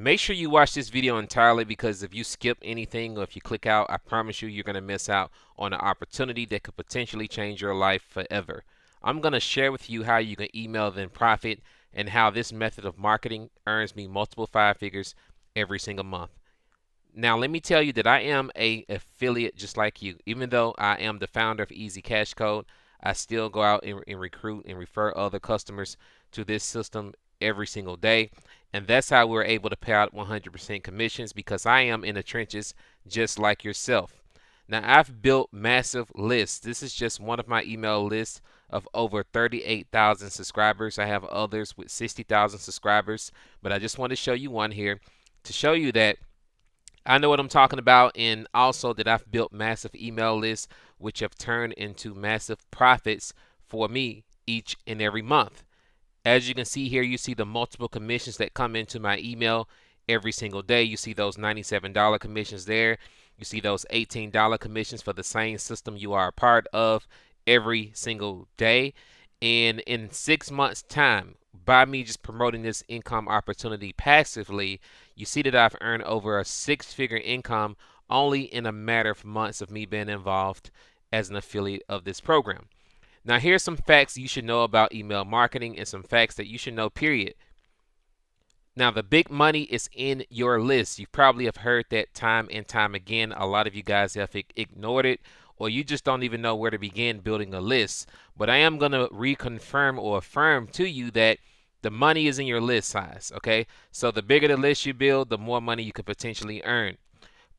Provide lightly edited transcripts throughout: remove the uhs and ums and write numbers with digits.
Make sure you watch this video entirely, because if you skip anything or if you click out, I promise you're going to miss out on an opportunity that could potentially change your life forever. I'm going to share with you how you can email then profit, and how this method of marketing earns me multiple five figures every single month. Now, let me tell you that I am a affiliate just like you. Even though I am the founder of Easy Cash Code, I still go out and recruit and refer other customers to this system every single day. And that's how we're able to pay out 100% commissions, because I am in the trenches just like yourself. Now, I've built massive lists. This is just one of my email lists of over 38,000 subscribers. I have others with 60,000 subscribers, but I just want to show you one here to show you that I know what I'm talking about, and also that I've built massive email lists which have turned into massive profits for me each and every month. As you can see here, you see the multiple commissions that come into my email every single day. You see those $97 commissions there. You see those $18 commissions for the same system you are a part of every single day. And in 6 months' time, by me just promoting this income opportunity passively, you see that I've earned over a six-figure income only in a matter of months of me being involved as an affiliate of this program. Now, here's some facts you should know about email marketing, and some facts that you should know, period. Now, the big money is in your list. You probably have heard that time and time again. A lot of you guys have ignored it, or you just don't even know where to begin building a list. But I am going to reconfirm or affirm to you that the money is in your list size, okay? So the bigger the list you build, the more money you could potentially earn.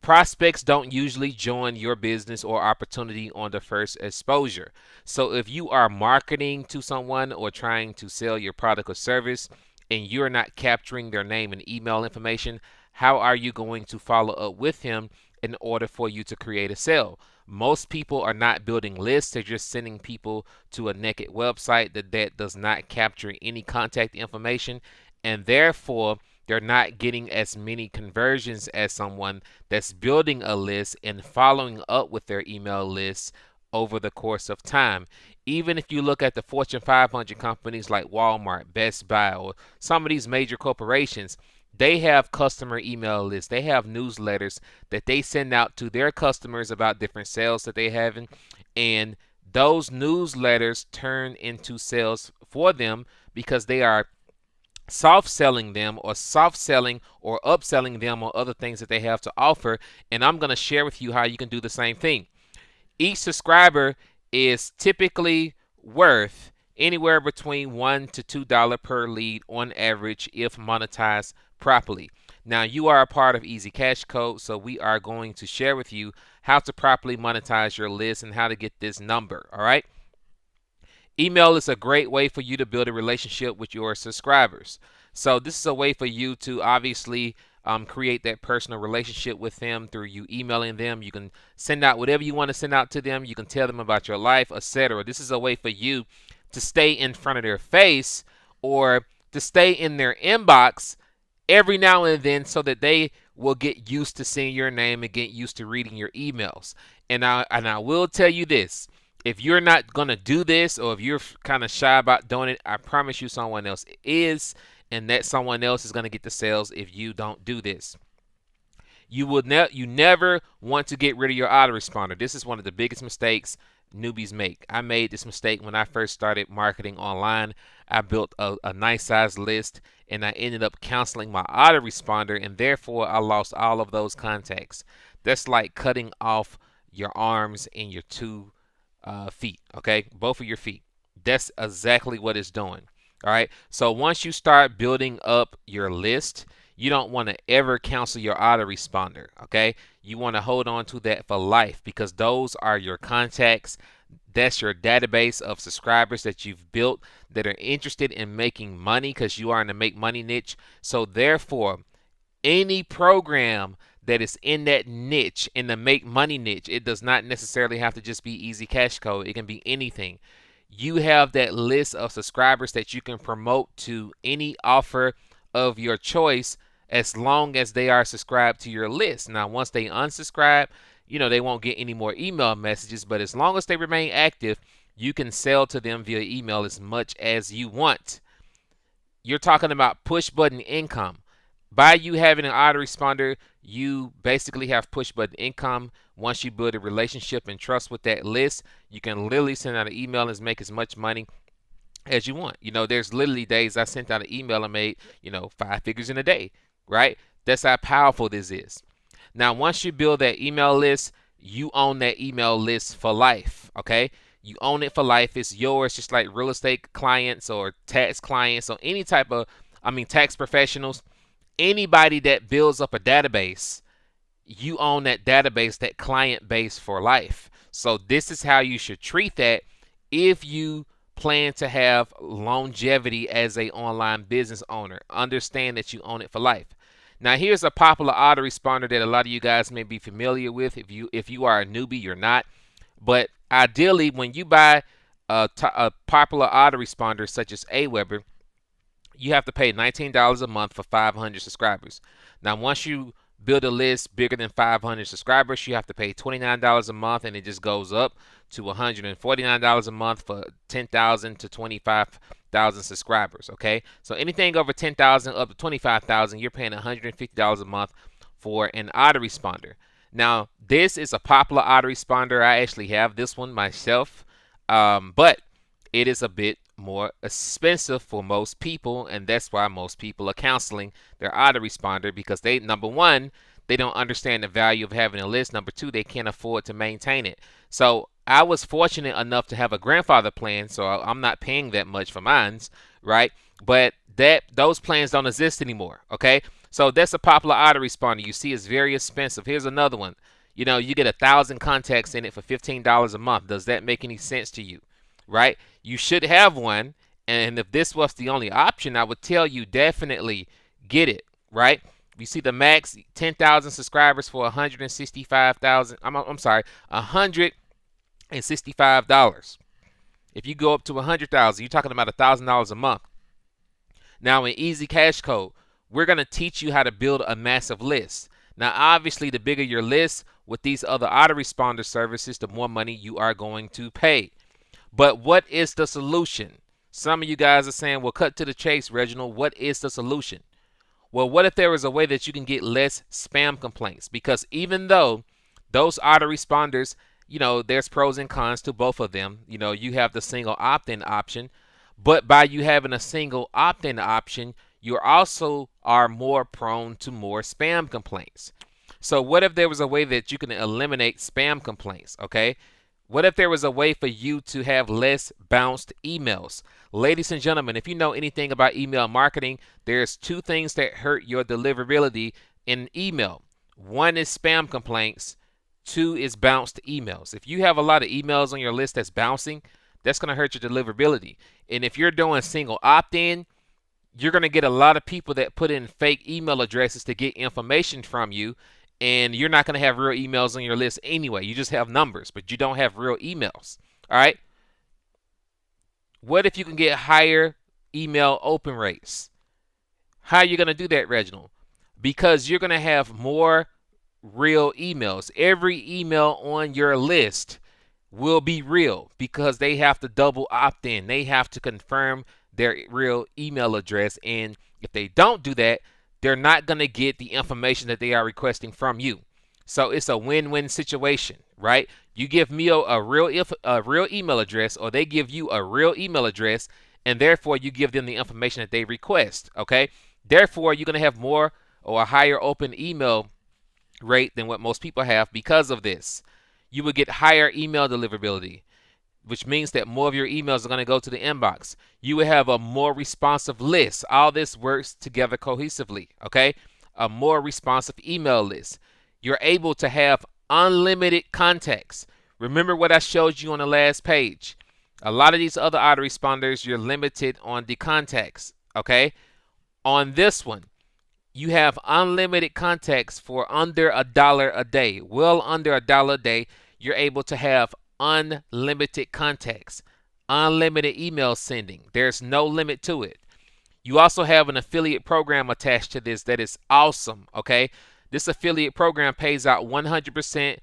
Prospects don't usually join your business or opportunity on the first exposure. So if you are marketing to someone or trying to sell your product or service, and you're not capturing their name and email information, how are you going to follow up with him in order for you to create a sale? Most people are not building lists. They're just sending people to a naked website that does not capture any contact information, and therefore they're not getting as many conversions as someone that's building a list and following up with their email lists over the course of time. Even if you look at the Fortune 500 companies like Walmart, Best Buy, or some of these major corporations, they have customer email lists. They have newsletters that they send out to their customers about different sales that they're having, and those newsletters turn into sales for them because they are soft selling them or upselling them on other things that they have to offer. And I'm going to share with you how you can do the same thing. Each subscriber is typically worth anywhere between $1 to $2 per lead on average if monetized properly. Now, you are a part of Easy Cash Code, so we are going to share with you how to properly monetize your list and how to get this number, all right? Email is a great way for you to build a relationship with your subscribers. So this is a way for you to obviously create that personal relationship with them through you emailing them. You can send out whatever you want to send out to them. You can tell them about your life, etc. This is a way for you to stay in front of their face or to stay in their inbox every now and then, so that they will get used to seeing your name and get used to reading your emails. And I will tell you this. If you're not going to do this, or if you're kind of shy about doing it, I promise you someone else is, and that someone else is going to get the sales if you don't do this. You never want to get rid of your autoresponder. This is one of the biggest mistakes newbies make. I made this mistake when I first started marketing online. I built a nice size list, and I ended up canceling my autoresponder, and therefore I lost all of those contacts. That's like cutting off your arms and your two feet, okay? Both of your feet. That's exactly what it's doing. All right. So once you start building up your list, you don't want to ever cancel your autoresponder, okay? You want to hold on to that for life, because those are your contacts. That's your database of subscribers that you've built that are interested in making money, because you are in the make money niche. So therefore, any program that is in that niche, in the make money niche, it does not necessarily have to just be Easy Cash Code. It can be anything. You have that list of subscribers that you can promote to any offer of your choice, as long as they are subscribed to your list. Now, once they unsubscribe, they won't get any more email messages, but as long as they remain active, you can sell to them via email as much as you want. You're talking about push button income. By you having an autoresponder, you basically have push button income. Once you build a relationship and trust with that list, you can literally send out an email and make as much money as you want. There's literally days I sent out an email and made, 5 figures in a day, right? That's how powerful this is. Now, once you build that email list, you own that email list for life, okay? You own it for life. It's yours, just like real estate clients or tax clients or any type of, tax professionals. Anybody that builds up a database, you own that database, that client base for life. So this is how you should treat that if you plan to have longevity as a online business owner. Understand that you own it for life. Now here's a popular autoresponder that a lot of you guys may be familiar with. If you are a newbie, you're not. But ideally, when you buy a popular autoresponder such as Aweber, you have to pay $19 a month for 500 subscribers. Now, once you build a list bigger than 500 subscribers, you have to pay $29 a month, and it just goes up to $149 a month for 10,000 to 25,000 subscribers. Okay, so anything over 10,000 up to 25,000, you're paying $150 a month for an autoresponder. Now, this is a popular autoresponder. I actually have this one myself, but it is a bit more expensive for most people, and that's why most people are canceling their autoresponder, because they, number one, they don't understand the value of having a list. Number two, they can't afford to maintain it. So I was fortunate enough to have a grandfather plan, so I'm not paying that much for mines, right? But those plans don't exist anymore. Okay, so that's a popular autoresponder. You see, it's very expensive. Here's another one. You get 1,000 contacts in it for $15 a month. Does that make any sense to you? Right? You should have one, and if this was the only option, I would tell you definitely get it, right? You see the max 10,000 subscribers for $165,000. I'm sorry, $165. If you go up to 100,000, you're talking about $1,000 a month. Now in Easy Cash Code, we're going to teach you how to build a massive list. Now obviously, the bigger your list with these other autoresponder services, the more money you are going to pay. But what is the solution? Some of you guys are saying, well, cut to the chase, Reginald. What is the solution? Well, what if there was a way that you can get less spam complaints? Because even though those autoresponders, there's pros and cons to both of them. You have the single opt-in option, but by you having a single opt-in option, you also are more prone to more spam complaints. So what if there was a way that you can eliminate spam complaints, okay? What if there was a way for you to have less bounced emails? Ladies and gentlemen, if you know anything about email marketing, there's two things that hurt your deliverability in email. One is spam complaints. Two is bounced emails. If you have a lot of emails on your list that's bouncing, that's going to hurt your deliverability. And if you're doing single opt-in, you're going to get a lot of people that put in fake email addresses to get information from you. And you're not going to have real emails on your list anyway. You just have numbers, but you don't have real emails. All right? What if you can get higher email open rates? How are you going to do that, Reginald? Because you're going to have more real emails. Every email on your list will be real because they have to double opt in. They have to confirm their real email address. And if they don't do that, they're not going to get the information that they are requesting from you. So it's a win-win situation, right? You give me a real email address, or they give you a real email address, and therefore you give them the information that they request, okay? Therefore, you're going to have more or a higher open email rate than what most people have because of this. You will get higher email deliverability, which means that more of your emails are going to go to the inbox. You will have a more responsive list. All this works together cohesively, okay? A more responsive email list. You're able to have unlimited contacts. Remember what I showed you on the last page. A lot of these other autoresponders, you're limited on the contacts, okay? On this one, you have unlimited contacts for under $1 a day. Well under $1 a day, you're able to have unlimited contacts, unlimited email sending. There's no limit to it. You also have an affiliate program attached to this that is awesome, okay? This affiliate program pays out 100%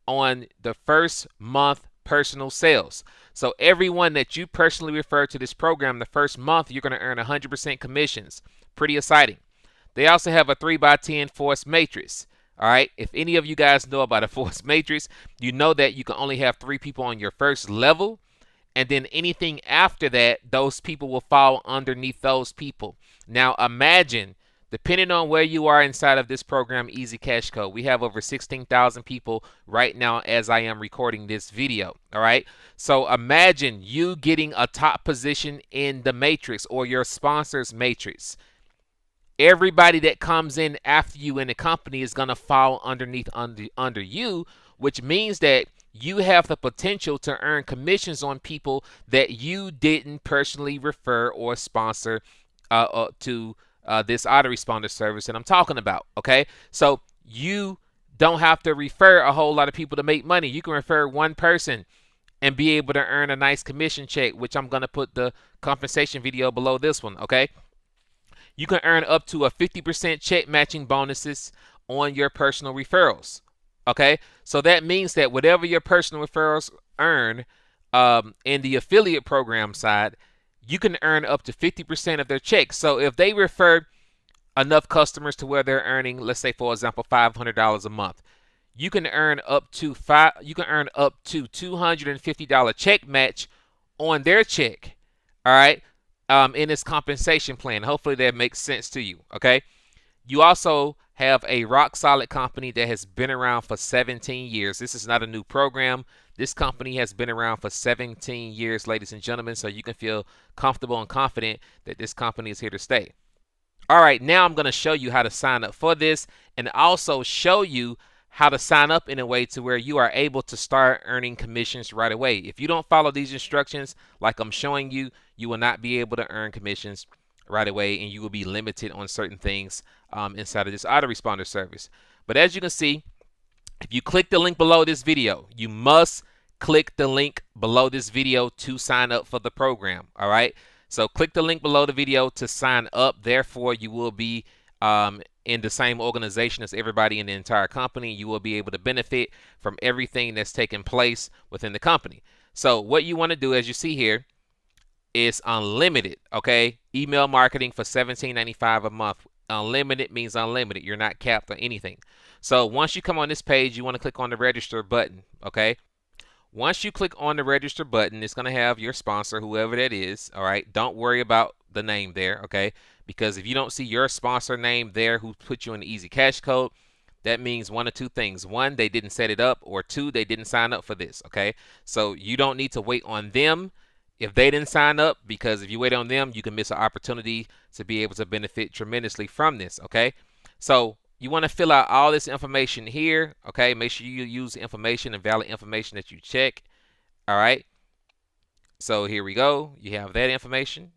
on the first month personal sales. So everyone that you personally refer to this program the first month, you're going to earn 100% commissions. Pretty exciting. They also have a 3x10 force matrix. All right, if any of you guys know about a force matrix, you know that you can only have 3 people on your first level, and then anything after that, those people will fall underneath those people. Now imagine, depending on where you are inside of this program, Easy Cash Code, we have over 16,000 people right now as I am recording this video. All right, so imagine you getting a top position in the matrix or your sponsor's matrix. Everybody that comes in after you in the company is going to fall underneath under you, which means that you have the potential to earn commissions on people that you didn't personally refer or sponsor to this autoresponder service that I'm talking about. Okay, so you don't have to refer a whole lot of people to make money. You can refer one person and be able to earn a nice commission check, which I'm going to put the compensation video below this one. Okay, you can earn up to a 50% check matching bonuses on your personal referrals. Okay, so that means that whatever your personal referrals earn in the affiliate program side, you can earn up to 50% of their checks. So if they refer enough customers to where they're earning, let's say for example, $500 a month, you can earn up to $250 check match on their check. All right, in this compensation plan. Hopefully that makes sense to you. Okay, you also have a rock solid company that has been around for 17 years. This is not a new program. This company has been around for 17 years, ladies and gentlemen, so you can feel comfortable and confident that this company is here to stay. All right, now I'm going to show you how to sign up for this and also show you how to sign up in a way to where you are able to start earning commissions right away. If you don't follow these instructions like I'm showing you, you will not be able to earn commissions right away, and you will be limited on certain things inside of this autoresponder service. But as you can see, if you click the link below this video, you must click the link below this video to sign up for the program. All right, so click the link below the video to sign up. Therefore, you will be in the same organization as everybody in the entire company. You will be able to benefit from everything that's taking place within the company. So what you want to do, as you see here, is unlimited. Okay, email marketing for $17.95 a month. Unlimited means unlimited. You're not capped or anything. So once you come on this page, you want to click on the register button. Okay, once you click on the register button, it's going to have your sponsor, whoever that is. All right, don't worry about the name there. Okay, because if you don't see your sponsor name there who put you in the Easy Cash Code, that means one of two things. One, they didn't set it up, or two, they didn't sign up for this. Okay, so you don't need to wait on them if they didn't sign up, because if you wait on them, you can miss an opportunity to be able to benefit tremendously from this. Okay, so you want to fill out all this information here. Okay, make sure you use information and valid information that you check. All right, so here we go. You have that information.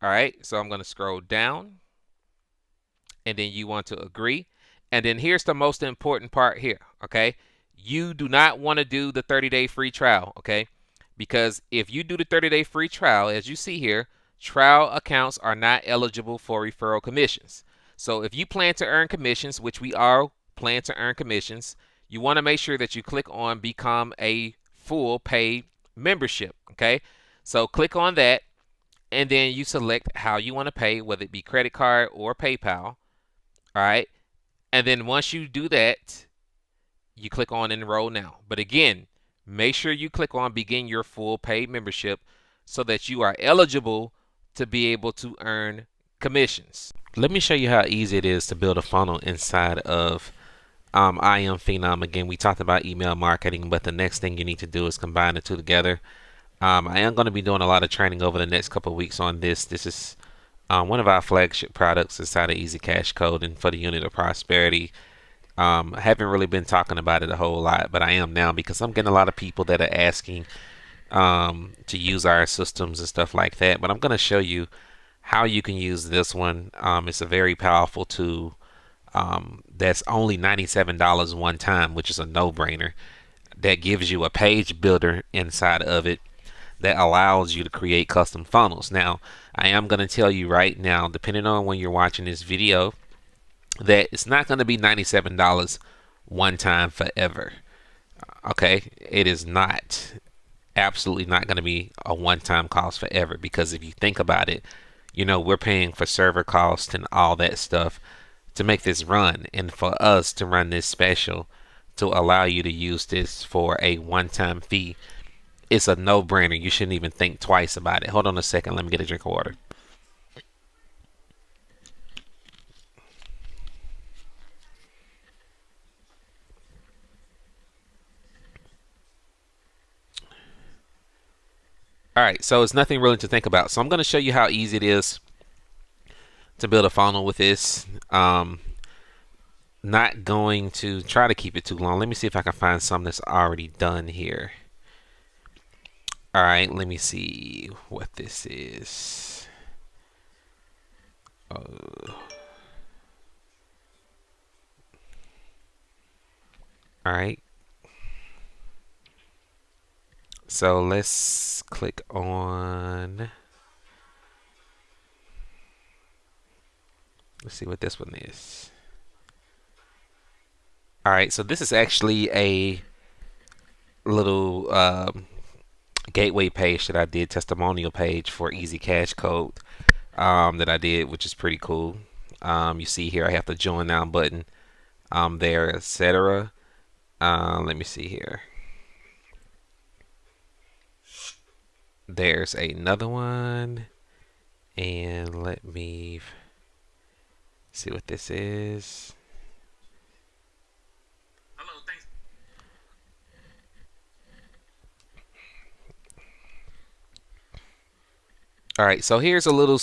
All right, so I'm going to scroll down, and then you want to agree. And then here's the most important part here. Okay, you do not want to do the 30-day free trial. Okay, because if you do the 30-day free trial, as you see here, trial accounts are not eligible for referral commissions. So if you plan to earn commissions, which we all plan to earn commissions, you want to make sure that you click on become a full paid membership. Okay, so click on that, and then you select how you want to pay, whether it be credit card or PayPal. All right, and then once you do that, you click on enroll now. But again, make sure you click on begin your full paid membership so that you are eligible to be able to earn commissions. Let me show you how easy it is to build a funnel inside of I Am Phenom. Again, we talked about email marketing, but the next thing you need to do is combine the two together. I am going to be doing a lot of training over the next couple of weeks on this. This is one of our flagship products inside of Easy Cash Code and for the unit of prosperity. I haven't really been talking about it a whole lot, but I am now because I'm getting a lot of people that are asking to use our systems and stuff like that. But I'm going to show you how you can use this one. It's a very powerful tool that's only $97 one time, which is a no-brainer. That gives you a page builder inside of it that allows you to create custom funnels. Now, I am going to tell you right now, depending on when you're watching this video, that it's not going to be $97 one time forever. Okay, it is not, absolutely not going to be a one-time cost forever, because if you think about it, we're paying for server costs and all that stuff to make this run, and for us to run this special to allow you to use this for a one-time fee, it's a no-brainer. You shouldn't even think twice about it. Hold on a second. Let me get a drink of water. All right, so it's nothing really to think about. So I'm going to show you how easy it is to build a funnel with this. Not going to try to keep it too long. Let me see if I can find something that's already done here. All right, let me see what this is. All right. So let's click on. Let's see what this one is. All right, so this is actually a little gateway page that I did, testimonial page for Easy Cash Code that I did, which is pretty cool. You see here I have the join now button there, etc. Let me see here. There's another one, and let me see what this is. Hello, thanks. All right, so here's a little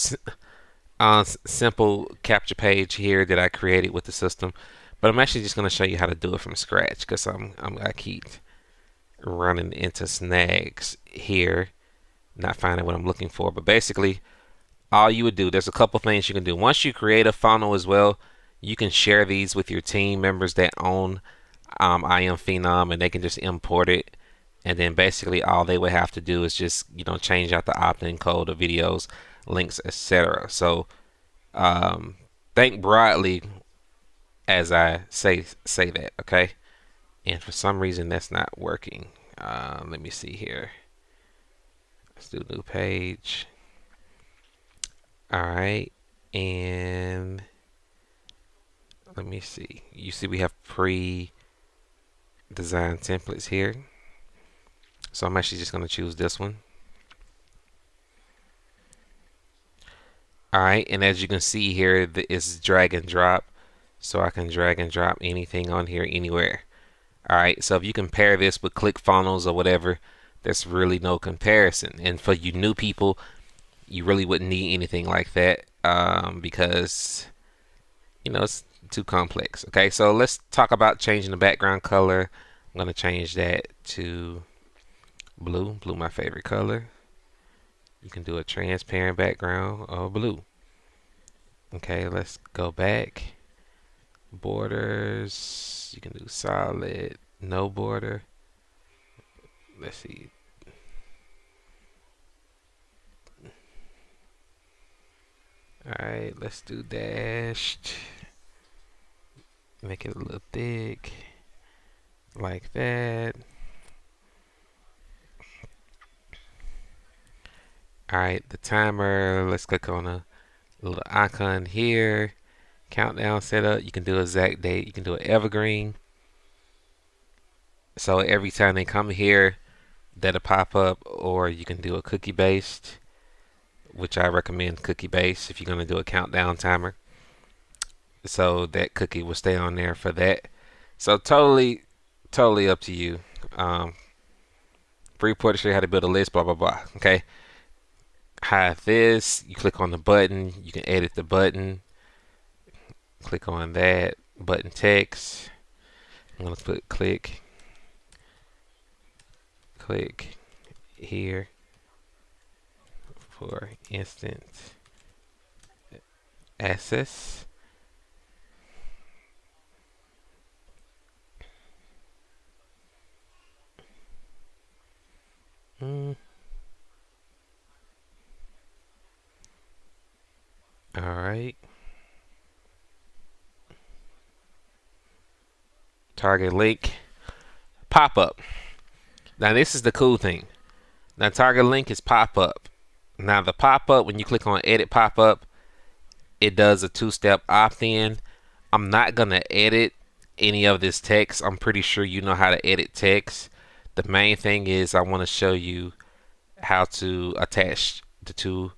simple capture page here that I created with the system, but I'm actually just going to show you how to do it from scratch because I keep running into snags here, not finding what I'm looking for. But basically, all you would do, there's a couple things you can do. Once you create a funnel as well, you can share these with your team members that own I Am Phenom, and they can just import it. And then basically all they would have to do is just change out the opt-in code of videos, links, etc. So think broadly as I say that, okay? And for some reason that's not working. Let me see here. Let's do new page. All right, and let me see. You see we have pre-designed templates here. So I'm actually just going to choose this one. All right, and as you can see here, it's drag and drop. So I can drag and drop anything on here anywhere. All right, so if you compare this with ClickFunnels or whatever, there's really no comparison. And for you new people, you really wouldn't need anything like that because it's too complex. Okay, so let's talk about changing the background color. I'm going to change that to blue, my favorite color. You can do a transparent background or blue. Okay, let's go back. Borders, you can do solid, no border. Let's see. Alright, let's do dashed. Make it a little thick. Like that. Alright, the timer, let's click on a little icon here. Countdown setup, you can do exact date, you can do an evergreen. So every time they come here, that'll pop up, or you can do a cookie based, which I recommend cookie based if you're going to do a countdown timer. So that cookie will stay on there for that. So totally up to you. Free report to show you how to build a list, blah blah blah. Okay. Hide this. You click on the button. You can edit the button. Click on that button text. I'm gonna put click here for instant access. All right. Target link pop up. Now this is the cool thing. Now target link is pop up. Now the pop-up, when you click on edit pop-up, it does a two-step opt-in. I'm not gonna edit any of this text. I'm pretty sure you know how to edit text. The main thing is I want to show you how to attach the two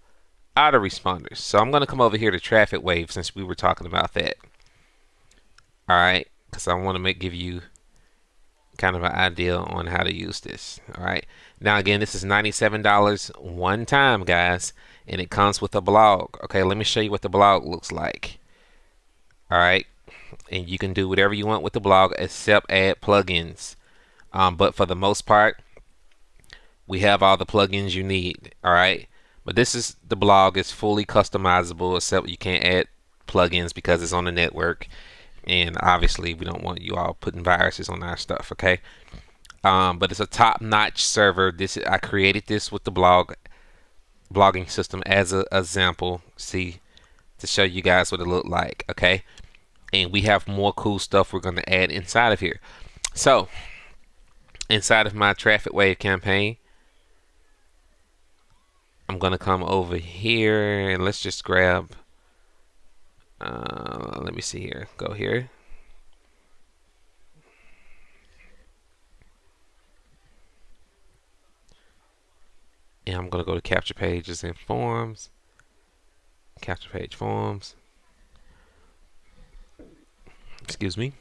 autoresponders. So I'm gonna come over here to traffic wave since we were talking about that. All right, because I want to give you kind of an idea on how to use this. All right. Now again, this is $97 one time, guys, and it comes with a blog. Okay, let me show you what the blog looks like. All right, and you can do whatever you want with the blog except add plugins. But for the most part, we have all the plugins you need. All right, but this is the blog is fully customizable, except you can't add plugins because it's on the network, and obviously we don't want you all putting viruses on our stuff. Okay. But it's a top-notch server. I created this with the blogging system as an example. See, to show you guys what it looked like. Okay, and we have more cool stuff we're going to add inside of here. So inside of my traffic wave campaign, I'm going to come over here and let's just grab. Let me see here. Go here. And I'm going to go to capture pages and forms. Capture page forms. Excuse me.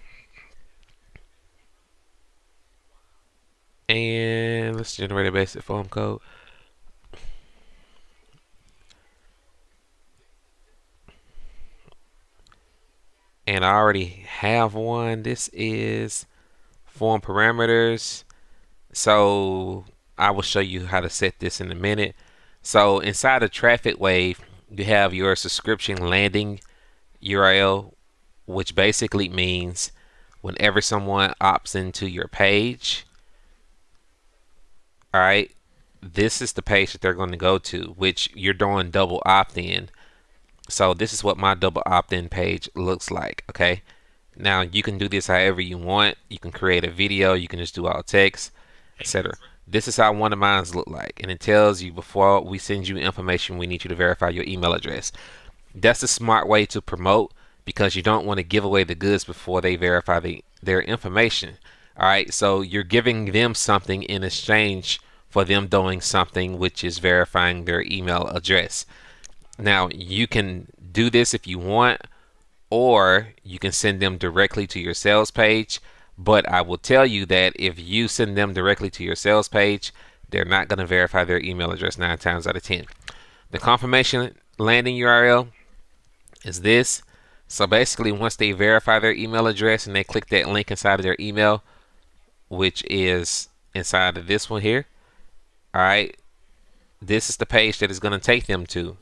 And let's generate a basic form code. And I already have one. This is form parameters. So I will show you how to set this in a minute. So inside of traffic wave, you have your subscription landing URL, which basically means whenever someone opts into your page, all right, this is the page that they're going to go to, which you're doing double opt-in. So this is what my double opt-in page looks like. Okay, now you can do this however you want. You can create a video, you can just do all text, etc. This is how one of mine look like, and it tells you before we send you information, we need you to verify your email address. That's a smart way to promote because you don't want to give away the goods before they verify their information. All right, so you're giving them something in exchange for them doing something, which is verifying their email address. Now you can do this if you want, or you can send them directly to your sales page. But I will tell you that if you send them directly to your sales page, they're not going to verify their email address 9 times out of 10. The confirmation landing URL is this. So basically, once they verify their email address and they click that link inside of their email, which is inside of this one here, all right, this is the page that is going to take them to,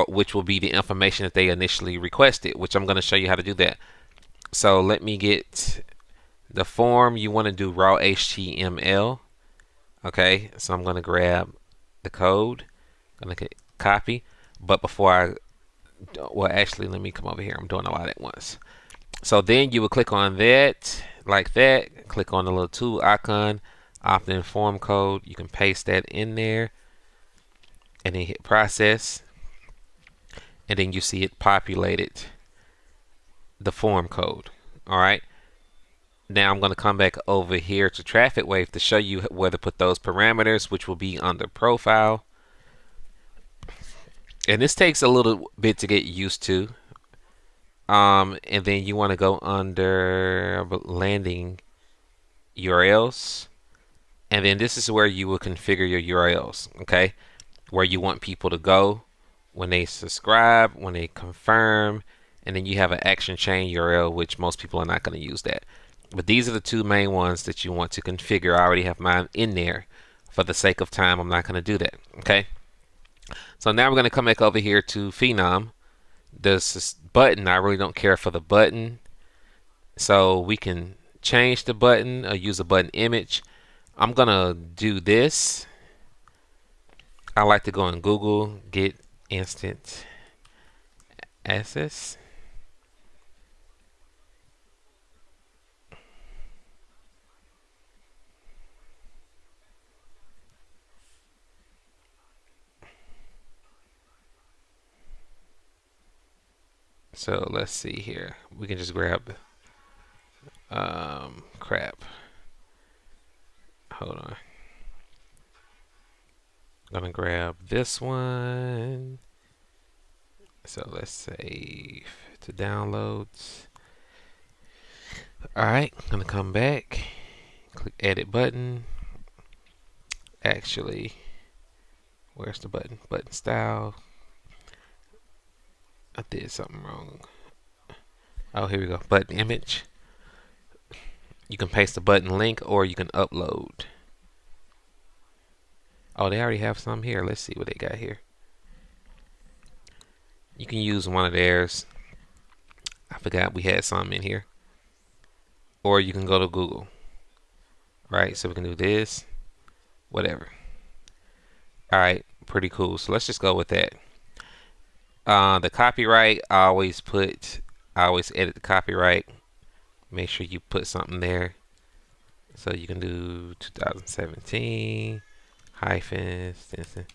which will be the information that they initially requested, which I'm going to show you how to do that. So let me get the form. You want to do raw HTML. Okay, so I'm going to grab the code. I'm going to hit copy. But before well, actually, let me come over here. I'm doing a lot at once. So then you would click on that, like that. Click on the little tool icon, opt-in form code. You can paste that in there, and then hit process. And then you see it populated the form code. All right. Now I'm going to come back over here to traffic wave to show you where to put those parameters, which will be under profile. And this takes a little bit to get used to. And then you want to go under landing URLs. And then this is where you will configure your URLs, okay? Where you want people to go when they subscribe, when they confirm, and then you have an action chain URL, which most people are not going to use that. But these are the two main ones that you want to configure. I already have mine in there. For the sake of time, I'm not going to do that, okay? So now we're going to come back over here to Phenom. This button, I really don't care for the button. So we can change the button or use a button image. I'm going to do this. I like to go in Google, get instant access. So let's see here. We can just grab crap. Hold on. I'm gonna grab this one. So let's save to downloads. Alright, I'm gonna come back. Click edit button. Actually, where's the button? Button style. I did something wrong. Oh, here we go. Button image. You can paste the button link or you can upload. Oh, they already have some here. Let's see what they got here. You can use one of theirs. I forgot we had some in here. Or you can go to Google. Right, so we can do this. Whatever. Alright, pretty cool. So let's just go with that. The copyright, I always edit the copyright. Make sure you put something there. So you can do 2017 hyphen Stinson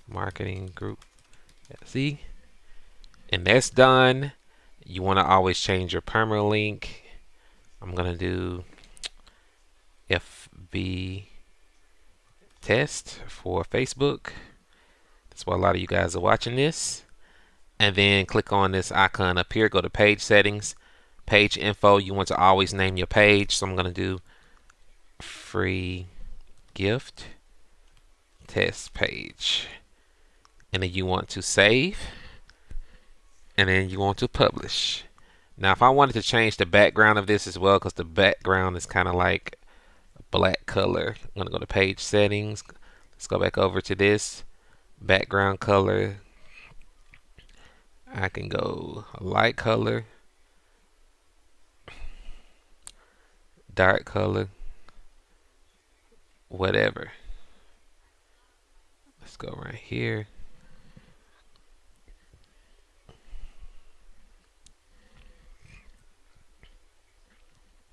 marketing group. See? And that's done. You want to always change your permalink. I'm going to do FB test for Facebook. That's why a lot of you guys are watching this. And then click on this icon up here. Go to page settings, page info. You want to always name your page. So I'm going to do free gift test page. And then you want to save. And then you want to publish. Now, if I wanted to change the background of this as well, because the background is kind of like a black color, I'm going to go to page settings. Let's go back over to this background color. I can go light color, dark color, whatever. Let's go right here.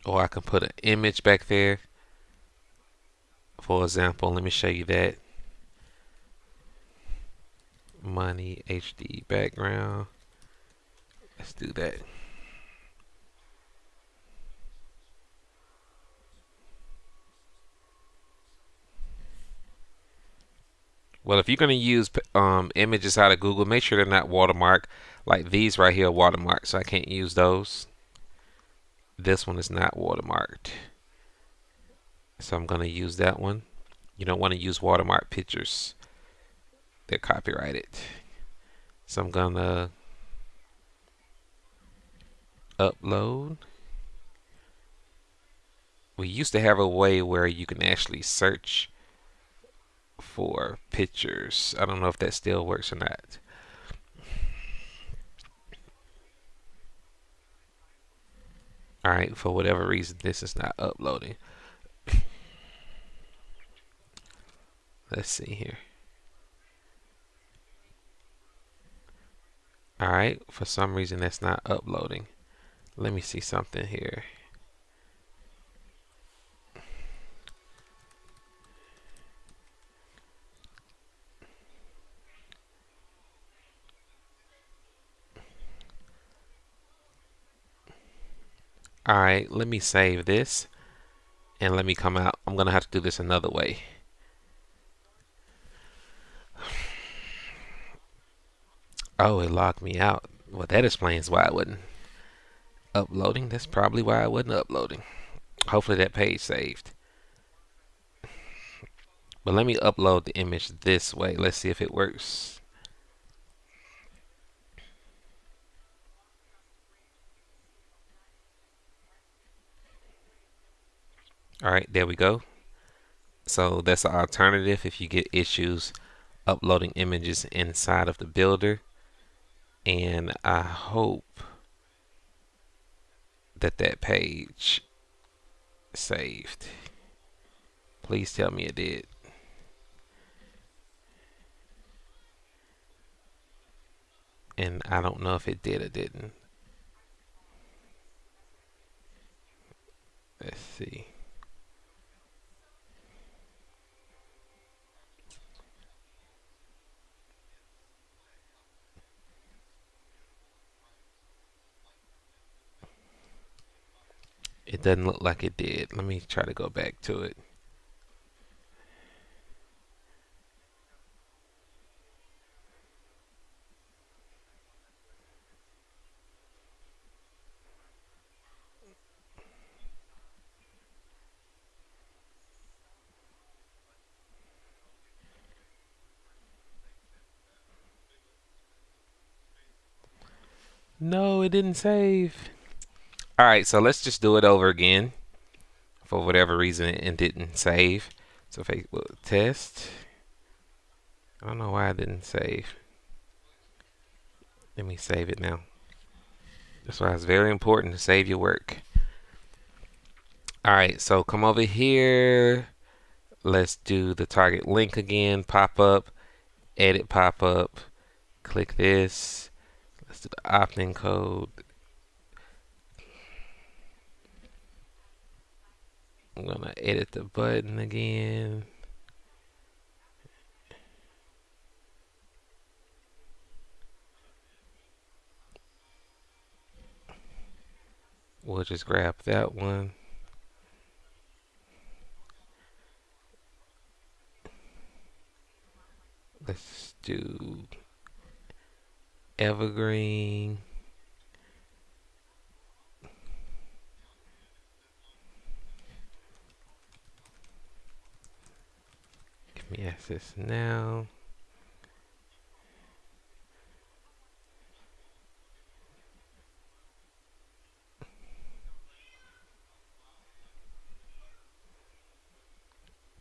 Or I can put an image back there. For example, let me show you that. Money HD background. Let's do that. Well, if you're going to use images out of Google, make sure they're not watermarked. Like these right here are watermarked, so I can't use those. This one is not watermarked, so I'm going to use that one. You don't want to use watermarked pictures. They're copyrighted. So I'm going to upload. We used to have a way where you can actually search for pictures. I don't know if that still works or not. Alright, for whatever reason, this is not uploading. Let's see here. Alright, for some reason that's not uploading. Let me see something here. Alright, let me save this and let me come out. I'm gonna have to do this another way. Oh, it locked me out. Well, that explains why I wasn't uploading. That's probably why I wasn't uploading. Hopefully that page saved. But let me upload the image this way. Let's see if it works. Alright, there we go. So that's an alternative if you get issues uploading images inside of the builder. And I hope that that page saved. Please tell me it did. And I don't know if it did or didn't. Let's see. It doesn't look like it did. Let me try to go back to it. No, it didn't save. All right, so let's just do it over again. For whatever reason, it didn't save. So Facebook test. I don't know why it didn't save. Let me save it now. That's why it's very important to save your work. All right, so come over here. Let's do the target link again. Pop up, edit pop up. Click this. Let's do the opt-in code. I'm gonna edit the button again. We'll just grab that one. Let's do evergreen. Give me access now.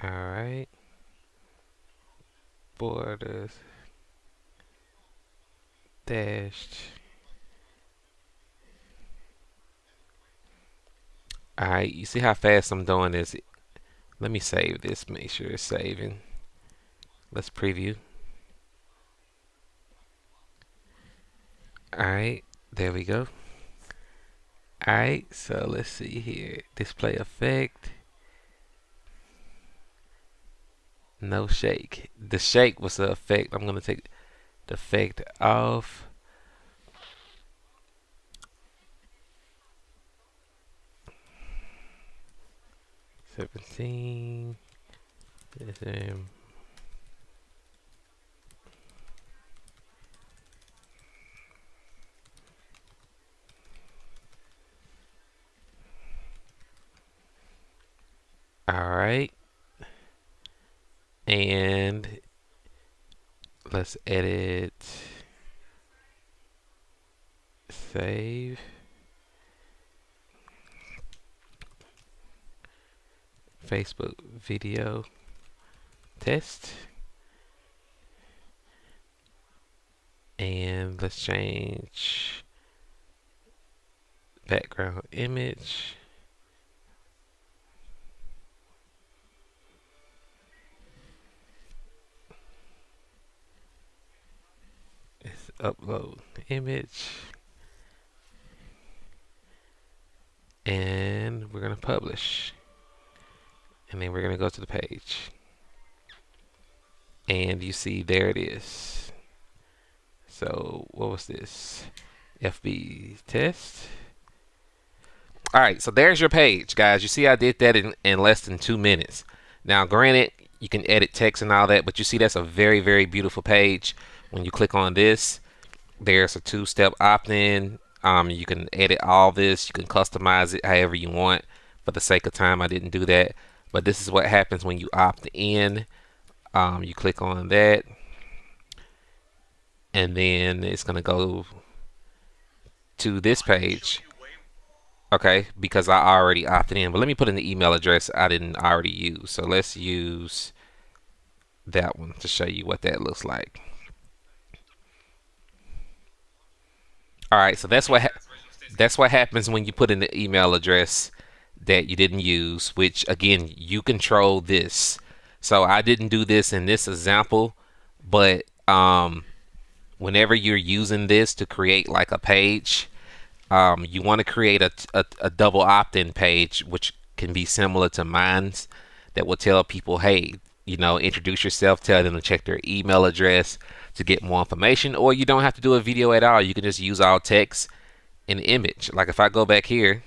All right. Borders dashed. All right, you see how fast I'm doing this? Let me save this, make sure it's saving. Let's preview. All right, there we go. All right, so let's see here. Display effect. No shake. The shake was the effect. I'm gonna take the effect off. $17. All right. And let's edit, save. Facebook video test. And let's change background image. Let's upload image. And we're going to publish. And then we're going to go to the page. And you see there it is. So what was this? FB test. All right, so there's your page, guys. You see I did that in less than 2 minutes. Now, granted, you can edit text and all that, but you see that's a very, very beautiful page. When you click on this, there's a 2-step opt-in. You can edit all this. You can customize it however you want. For the sake of time, I didn't do that. But this is what happens when you opt in. You click on that. And then it's going to go to this page. Okay, because I already opted in. But let me put in the email address I didn't already use. So let's use that one to show you what that looks like. All right, so that's what happens when you put in the email address that you didn't use, which again, you control this. So I didn't do this in this example, but whenever you're using this to create like a page, you want to create a double opt-in page, which can be similar to mine's, that will tell people, hey, you know, introduce yourself, tell them to check their email address to get more information, or you don't have to do a video at all. You can just use all text and image. Like if I go back here,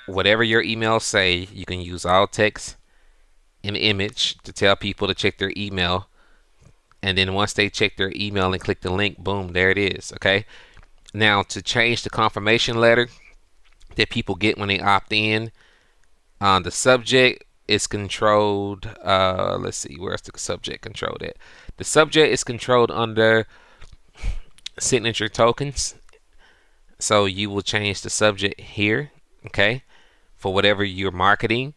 Whatever your emails say, you can use all text and image to tell people to check their email. And then once they check their email and click the link, boom, there it is. Okay. Now to change the confirmation letter that people get when they opt in, the subject is controlled. Let's see, where's the subject controlled at? The subject is controlled under signature tokens. So you will change the subject here, okay, for whatever you're marketing.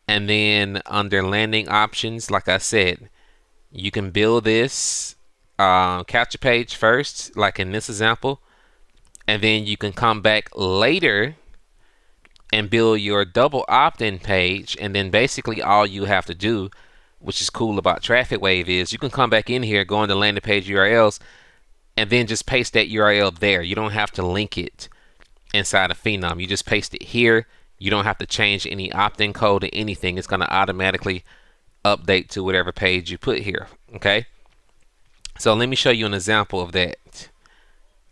And then under landing options, like I said, you can build this capture page first, like in this example, and then you can come back later and build your double opt-in page. And then basically all you have to do, which is cool about Traffic Wave, is you can come back in here, go into landing page URLs, and then just paste that URL there. You don't have to link it inside of Phenom. You just paste it here. You don't have to change any opt-in code or anything. It's going to automatically update to whatever page you put here. Okay. So let me show you an example of that.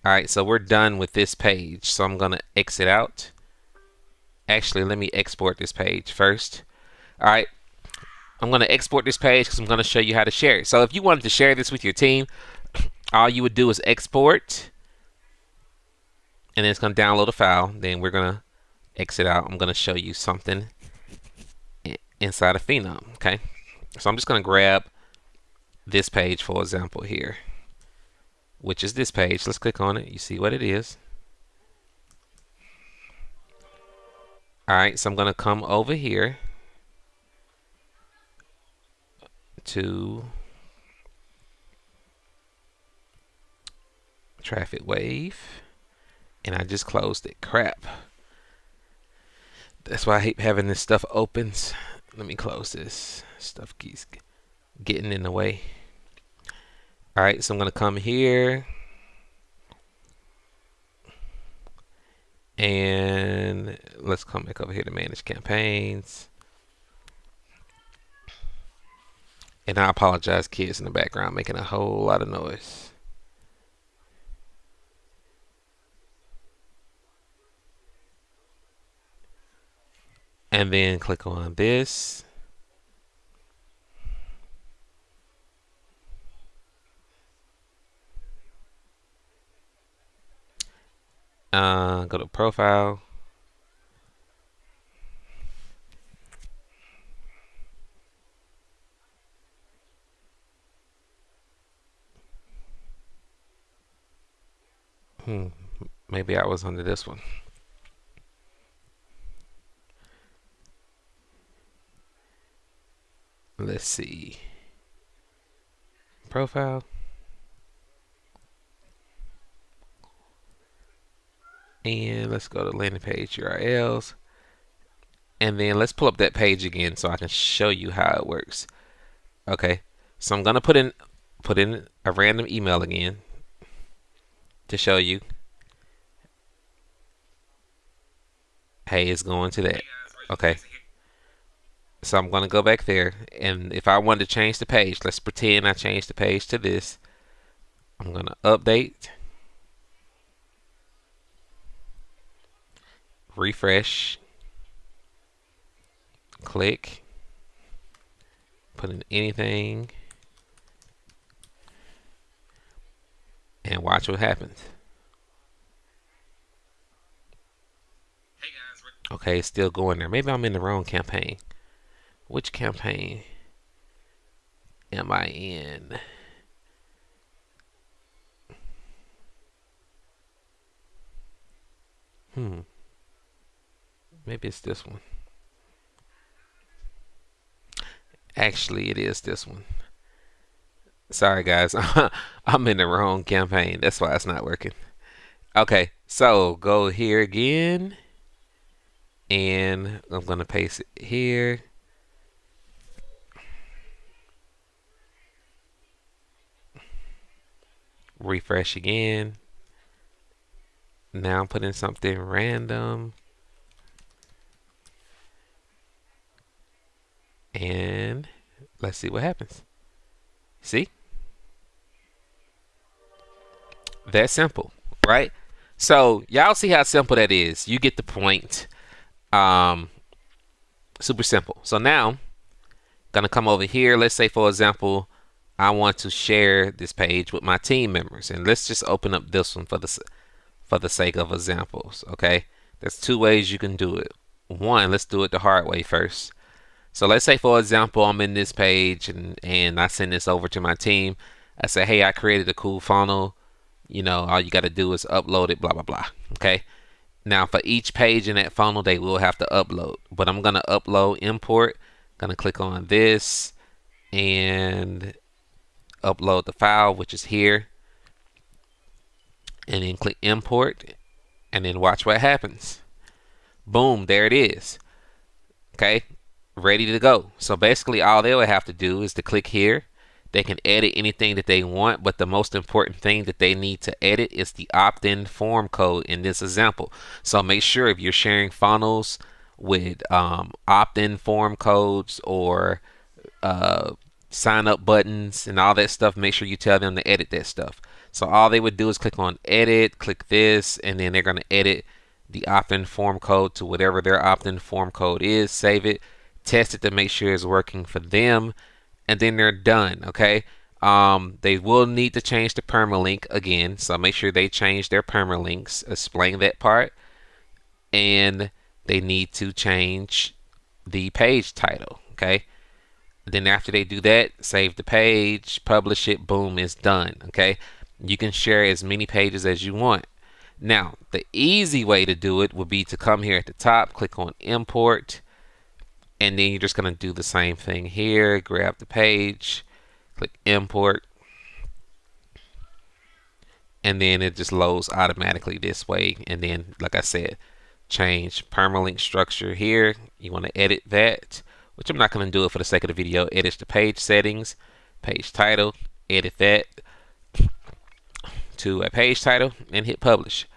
All right. So we're done with this page. So I'm going to exit out. Actually, let me export this page first. All right. I'm going to export this page because I'm going to show you how to share it. So if you wanted to share this with your team, all you would do is export, and then it's going to download a file. Then we're going to exit out. I'm going to show you something inside of Phenom. Okay. So I'm just going to grab this page, for example, here, which is this page. Let's click on it. You see what it is. All right. So I'm going to come over here to Traffic Wave, and I just closed it. Crap. That's why I hate having this stuff opens. Let me close this. Stuff keeps getting in the way. All right, so I'm going to come here, and let's come back over here to manage campaigns. And I apologize, kids in the background making a whole lot of noise. And then click on this. Go to profile. Maybe I was under this one. Let's see. Profile. And let's go to landing page URLs. And then let's pull up that page again so I can show you how it works. Okay. So I'm going to put in a random email again to show you. Hey, it's going to that. Okay. So I'm going to go back there, and if I wanted to change the page, let's pretend I changed the page to this. I'm going to update, refresh, click, put in anything, and watch what happens. Okay, it's still going there. Maybe I'm in the wrong campaign. Which campaign am I in? Maybe it's this one. Actually, it is this one. Sorry, guys. I'm in the wrong campaign. That's why it's not working. Okay, so go here again. And I'm going to paste it here. Refresh again. Now I'm putting something random. And let's see what happens. See? That's simple, right? So y'all see how simple that is. You get the point. Um, super simple. So now, gonna come over here. Let's say, for example, I want to share this page with my team members, and let's just open up this one for the sake of examples. Okay, there's two ways you can do it. One, let's do it the hard way first. So let's say, for example, I'm in this page and I send this over to my team. I say, hey, I created a cool funnel. All you got to do is upload it, blah, blah, blah. Okay. Now, for each page in that funnel, they will have to upload. But I'm going to upload, import. Going to click on this and upload the file, which is here. And then click import. And then watch what happens. Boom, there it is. Okay. Ready to go. So basically all they would have to do is to click here. They can edit anything that they want, but the most important thing that they need to edit is the opt-in form code in this example. So make sure if you're sharing funnels with opt-in form codes or sign up buttons and all that stuff, make sure you tell them to edit that stuff. So all they would do is click on edit, click this, and then they're going to edit the opt-in form code to whatever their opt-in form code is, save it, test it to make sure it's working for them, and then they're done. Okay. They will need to change the permalink again, so make sure they change their permalinks, explain that part, and they need to change the page title. Okay. Then after they do that, save the page, publish it, boom, it's done. Okay. You can share as many pages as you want. Now, the easy way to do it would be to come here at the top, click on import, and then you're just going to do the same thing here. Grab the page, click import, and then it just loads automatically this way. And then, like I said, change permalink structure here. You want to edit that, which I'm not going to do it for the sake of the video. Edit the page settings, page title, edit that to a page title, and hit publish.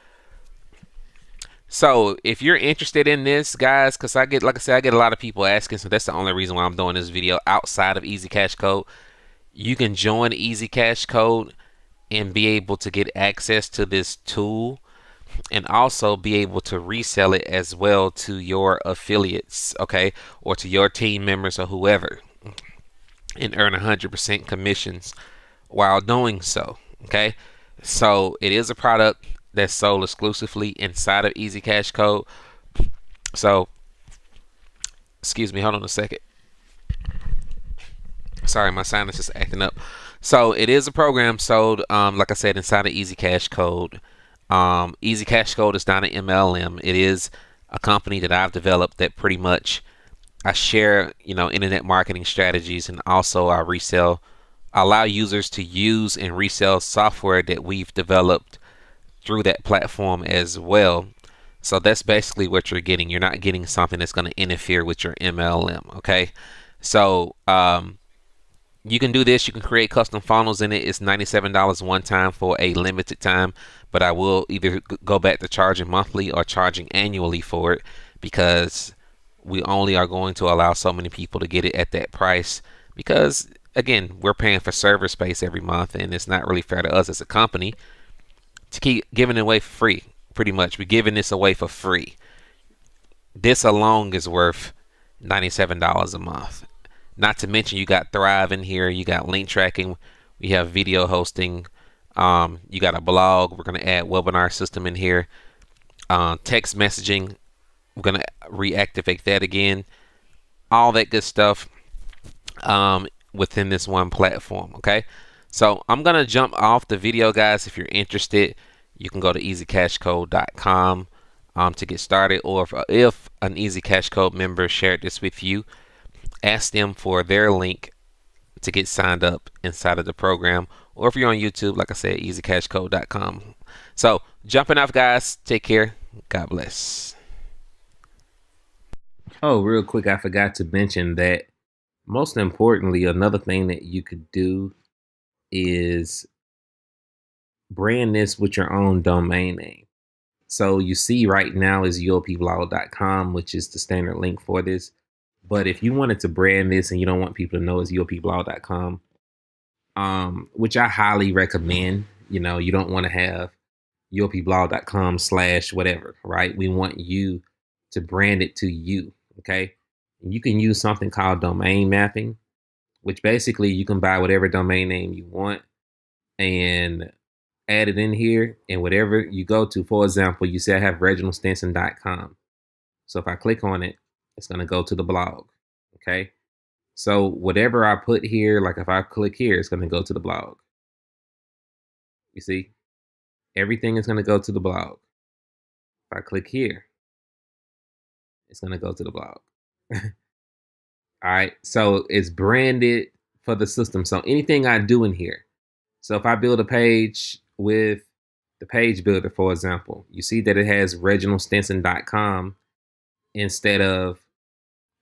So if you're interested in this, guys, because I get a lot of people asking, so that's the only reason why I'm doing this video outside of Easy Cash Code. You can join Easy Cash Code and be able to get access to this tool and also be able to resell it as well to your affiliates, okay, or to your team members or whoever, and earn 100% commissions while doing so. Okay, so it is a product that's sold exclusively inside of Easy Cash Code. So, excuse me, hold on a second. Sorry, my sinus is acting up. So it is a program sold, like I said, inside of Easy Cash Code. Easy Cash Code is not an MLM. It is a company that I've developed that pretty much I share, internet marketing strategies, and also I resell, allow users to use and resell software that we've developed through that platform as well. So that's basically what you're getting. You're not getting something that's going to interfere with your MLM. Okay, so you can do this. You can create custom funnels in it. It's $97 one time for a limited time, but I will either go back to charging monthly or charging annually for it, because we only are going to allow so many people to get it at that price, because again, we're paying for server space every month, and it's not really fair to us as a company to keep giving it away for free. Pretty much, we're giving this away for free. This alone is worth $97 a month. Not to mention, you got Thrive in here, you got link tracking, we have video hosting, you got a blog. We're going to add webinar system in here, text messaging. We're going to reactivate that again. All that good stuff within this one platform. Okay, so I'm going to jump off the video, guys. If you're interested, you can go to easycashcode.com to get started, or if an Easy Cash Code member shared this with you, ask them for their link to get signed up inside of the program. Or if you're on YouTube, like I said, easycashcode.com. So jumping off, guys. Take care. God bless. Oh, real quick, I forgot to mention that most importantly, another thing that you could do is brand this with your own domain name. So you see right now is yourpeopleout.com, which is the standard link for this. But if you wanted to brand this and you don't want people to know it's yourpeopleout.com, which I highly recommend, you don't want to have yourpeopleout.com / whatever, right? We want you to brand it to you. Okay. And you can use something called domain mapping, which basically you can buy whatever domain name you want and add it in here. And whatever you go to, for example, you say I have reginaldstinson.com. So if I click on it, it's going to go to the blog. Okay. So whatever I put here, like if I click here, it's going to go to the blog. You see, everything is going to go to the blog. If I click here, it's going to go to the blog. All right. So it's branded for the system. So anything I do in here. So if I build a page with the page builder, for example, you see that it has reginaldstinson.com instead of,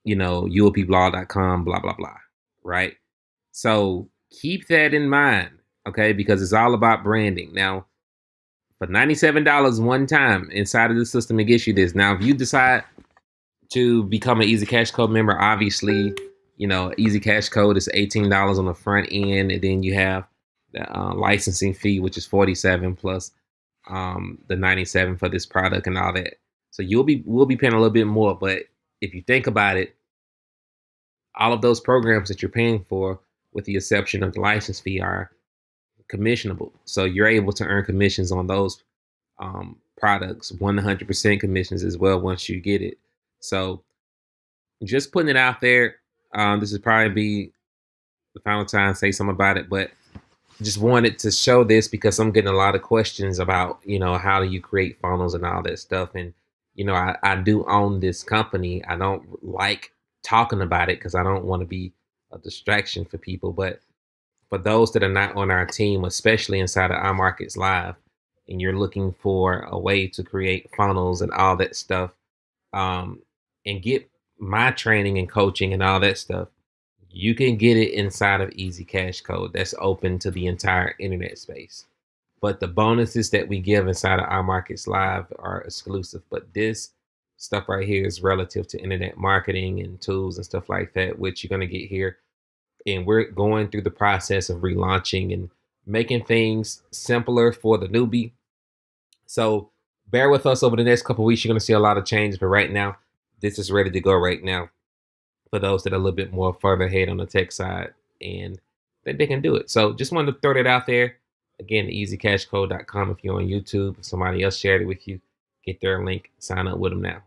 ulpblog.com, blah, blah, blah. Right. So keep that in mind. Okay. Because it's all about branding. Now, for $97 one time inside of the system, it gets you this. Now, if you decide to become an Easy Cash Code member, obviously, Easy Cash Code is $18 on the front end, and then you have the licensing fee, which is $47 plus the $97 for this product and all that. So we'll be paying a little bit more, but if you think about it, all of those programs that you're paying for, with the exception of the license fee, are commissionable. So you're able to earn commissions on those products, 100% commissions as well once you get it. So just putting it out there. This would probably be the final time to say something about it, but just wanted to show this because I'm getting a lot of questions about, how do you create funnels and all that stuff. And, I do own this company. I don't like talking about it because I don't want to be a distraction for people. But for those that are not on our team, especially inside of Our Markets Live, and you're looking for a way to create funnels and all that stuff, and get my training and coaching and all that stuff, you can get it inside of Easy Cash Code. That's open to the entire internet space. But the bonuses that we give inside of Our Markets Live are exclusive. But this stuff right here is relative to internet marketing and tools and stuff like that, which you're going to get here. And we're going through the process of relaunching and making things simpler for the newbie. So bear with us over the next couple of weeks. You're going to see a lot of changes. But right now, this is ready to go right now for those that are a little bit more further ahead on the tech side and that they can do it. So just wanted to throw that out there. Again, easycashcode.com. If you're on YouTube, if somebody else shared it with you, get their link, sign up with them now.